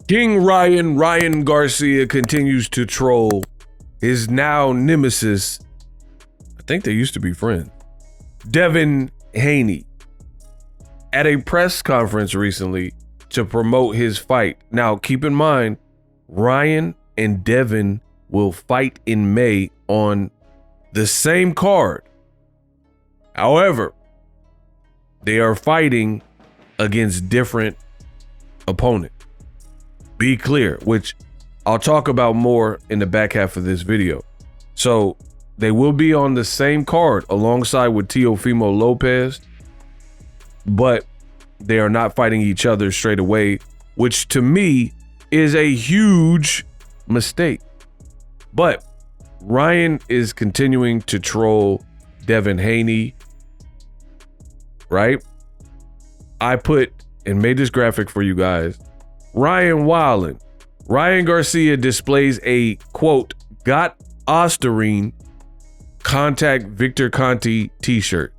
King Ryan Garcia continues to troll his now nemesis. I think they used to be friends. Devin Haney at a press conference recently to promote his fight. Now, keep in mind, Ryan and Devin will fight in May on the same card. However, they are fighting against different opponents. Be clear, which I'll talk about more in the back half of this video. So they will be on the same card alongside with Teofimo Lopez, but they are not fighting each other straight away, which to me is a huge mistake. But Ryan is continuing to troll Devin Haney, right? I put and made this graphic for you guys. Ryan wildin'. Ryan Garcia displays a, quote, got Ostarine contact Victor Conti t-shirt.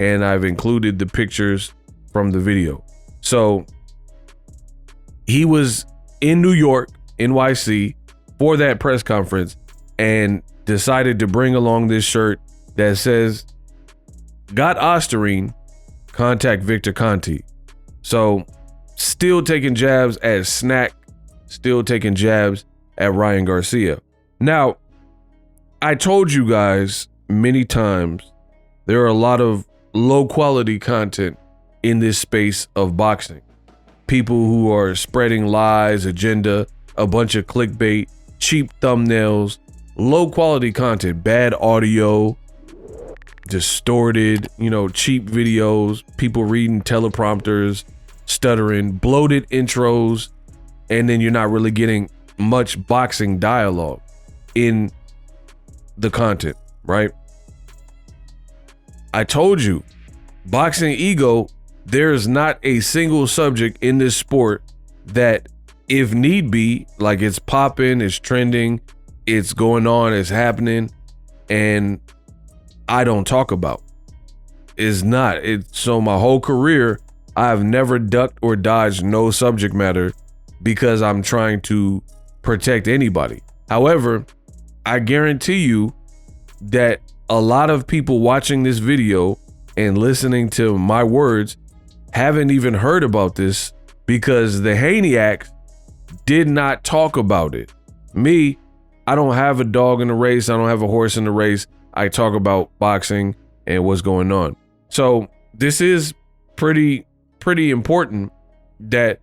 And I've included the pictures from the video. So he was in New York, NYC, for that press conference and decided to bring along this shirt that says, got Ostarine contact Victor Conti. So still taking jabs at Snack, still taking jabs at Ryan Garcia. Now, I told you guys many times there are a lot of low quality content in this space of boxing. People who are spreading lies, agenda, a bunch of clickbait, cheap thumbnails, low quality content, bad audio, distorted, cheap videos, people reading teleprompters, stuttering, bloated intros, and then you're not really getting much boxing dialogue in the content, right? I told you, boxing ego, there is not a single subject in this sport that, if need be, like it's popping, it's trending, it's going on, it's happening, and I don't talk about. It's not. So my whole career, I've never ducked or dodged no subject matter because I'm trying to protect anybody. However, I guarantee you that a lot of people watching this video and listening to my words haven't even heard about this because the Haney did not talk about it. Me, I don't have a dog in the race. I don't have a horse in the race. I talk about boxing and what's going on. So this is pretty important that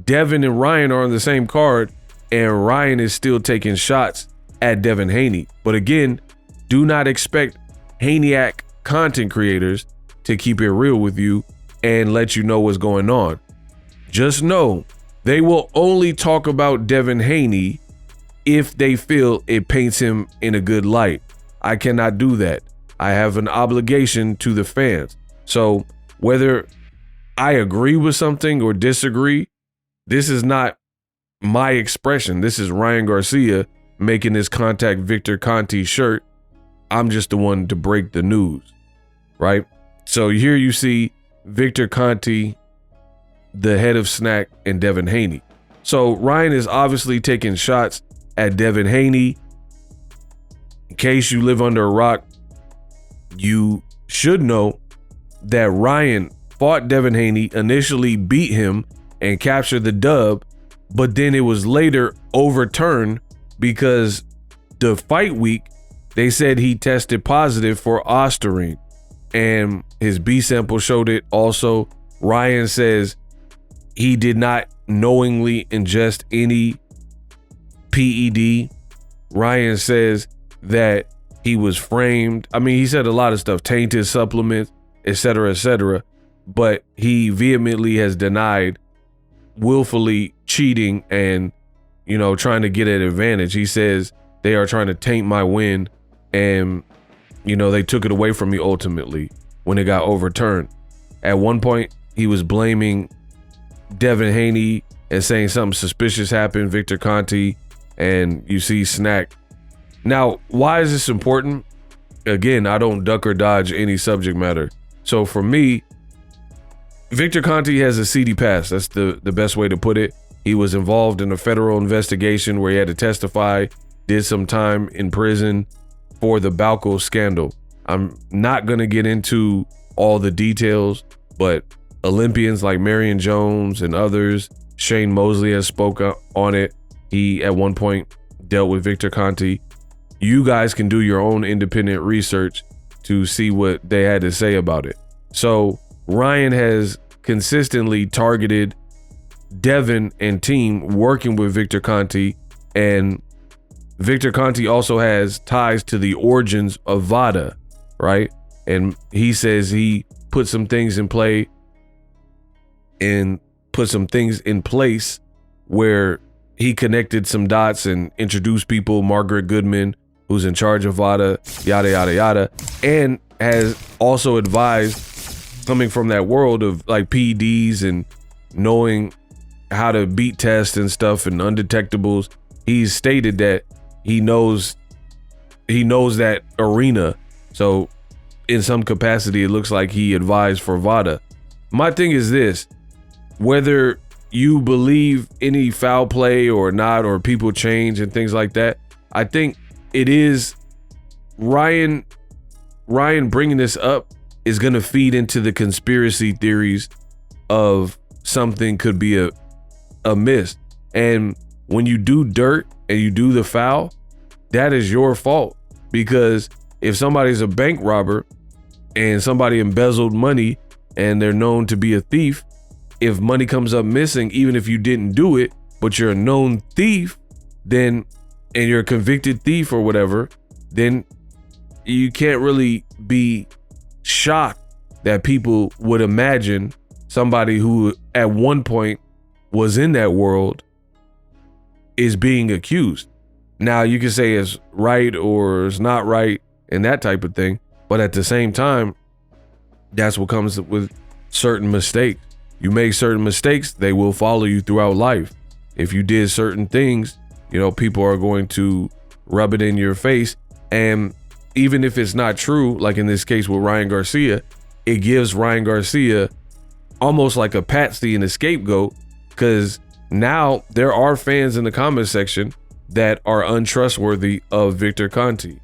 Devin and Ryan are on the same card and Ryan is still taking shots at Devin Haney. But again, do not expect Haney-act content creators to keep it real with you and let you know what's going on. Just know they will only talk about Devin Haney if they feel it paints him in a good light. I cannot do that. I have an obligation to the fans. So whether I agree with something or disagree, this is not my expression. This is Ryan Garcia making this contact Victor Conti shirt. I'm just the one to break the news, right? So here you see Victor Conti, the head of Snack, and Devin Haney. So Ryan is obviously taking shots at Devin Haney. In case you live under a rock, you should know that Ryan fought Devin Haney, initially beat him and captured the dub, but then it was later overturned because the fight week, they said he tested positive for Ostarine and his B sample showed it. Also, Ryan says he did not knowingly ingest any PED. Ryan says that he was framed. I mean, he said a lot of stuff, tainted supplements, etc., but he vehemently has denied willfully cheating and, trying to get an advantage. He says they are trying to taint my win and, they took it away from me ultimately when it got overturned. At one point, he was blaming Devin Haney and saying something suspicious happened, Victor Conti, and you see Snack. Now, why is this important? Again, I don't duck or dodge any subject matter. So for me, Victor Conti has a seedy past. That's the best way to put it. He was involved in a federal investigation where he had to testify, did some time in prison for the Balco scandal. I'm not going to get into all the details, but Olympians like Marion Jones and others, Shane Mosley has spoken on it. He at one point dealt with Victor Conti. You guys can do your own independent research to see what they had to say about it. So Ryan has consistently targeted Devin and team working with Victor Conti, and Victor Conti also has ties to the origins of VADA, right? And he says he put some things in play and put some things in place where he connected some dots and introduced people, Margaret Goodman, who's in charge of VADA, yada, yada, yada, and has also advised, coming from that world of like PEDs and knowing how to beat tests and stuff and undetectables. He's stated that he knows that arena. So in some capacity, it looks like he advised for VADA. My thing is this: whether you believe any foul play or not, or people change and things like that, I think it is Ryan bringing this up is going to feed into the conspiracy theories of something could be a miss. And when you do dirt and you do the foul, that is your fault. Because if somebody's a bank robber and somebody embezzled money and they're known to be a thief, if money comes up missing, even if you didn't do it, but you're a known thief, then, and you're a convicted thief or whatever, then you can't really be shocked that people would imagine somebody who at one point was in that world is being accused. Now you can say it's right or it's not right and that type of thing, but at the same time, that's what comes with certain mistakes. You make certain mistakes, they will follow you throughout life. If you did certain things, you know, people are going to rub it in your face. And even if it's not true, like in this case with Ryan Garcia, it gives Ryan Garcia almost like a patsy and a scapegoat, because now there are fans in the comment section that are untrustworthy of Victor Conti,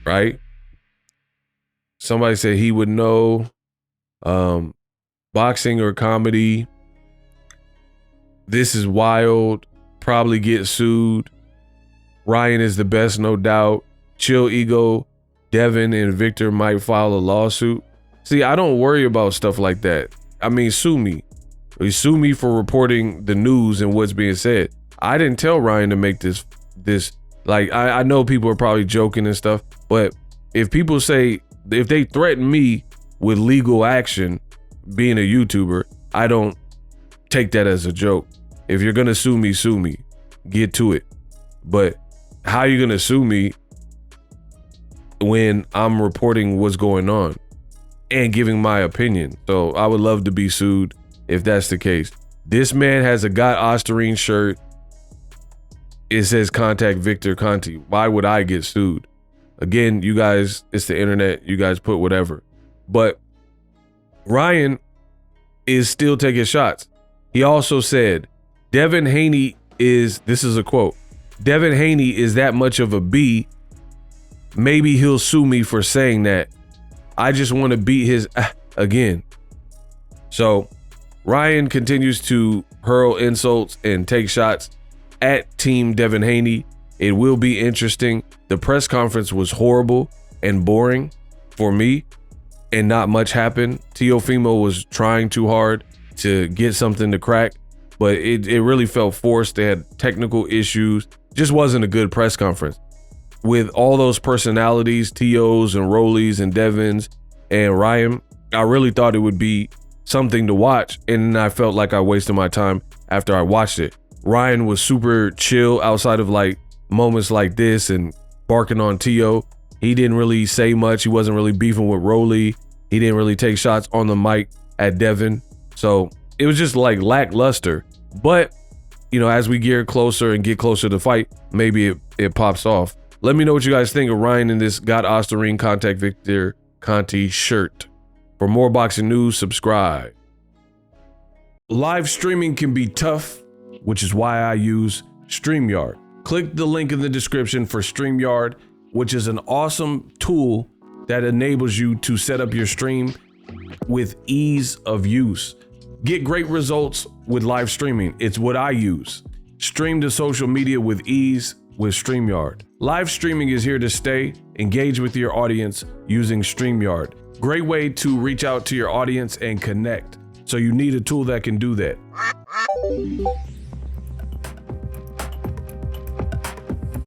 right? Somebody said he would know boxing or comedy. This is wild. Probably get sued. Ryan is the best, no doubt. Chill ego. Devin and Victor might file a lawsuit. See, I don't worry about stuff like that. I mean, sue me. Sue me for reporting the news and what's being said. I didn't tell Ryan to make this like, I know people are probably joking and stuff, but if people say, if they threaten me with legal action being a YouTuber, I don't take that as a joke. If you're gonna sue me, get to it. But how you gonna sue me when I'm reporting what's going on and giving my opinion? So I would love to be sued if that's the case. This man has a Got Ostarine shirt. It says contact Victor Conti. Why would I get sued? Again, you guys, it's the internet. You guys put whatever. But Ryan is still taking shots. He also said, Devin Haney is, this is a quote, Devin Haney is that much of a B. Maybe he'll sue me for saying that. I just want to beat his again. So Ryan continues to hurl insults and take shots at Team Devin Haney. It will be interesting. The press conference was horrible and boring for me, and not much happened. Teofimo was trying too hard to get something to crack, but it really felt forced. They had technical issues. Just wasn't a good press conference. With all those personalities, TOs and Rollies and Devins and Ryan, I really thought it would be something to watch, and I felt like I wasted my time after I watched it. Ryan was super chill outside of like moments like this and barking on T.O. He didn't really say much. He wasn't really beefing with Rolly. He didn't really take shots on the mic at Devin. So it was just like lackluster. But, you know, as we get closer and get closer to the fight, maybe it pops off. Let me know what you guys think of Ryan in this Got Ostarine Contact Victor Conti shirt. For more boxing news, subscribe. Live streaming can be tough, which is why I use StreamYard. Click the link in the description for StreamYard, which is an awesome tool that enables you to set up your stream with ease of use. Get great results with live streaming. It's what I use. Stream to social media with ease with StreamYard. Live streaming is here to stay. Engage with your audience using StreamYard. Great way to reach out to your audience and connect. So you need a tool that can do that.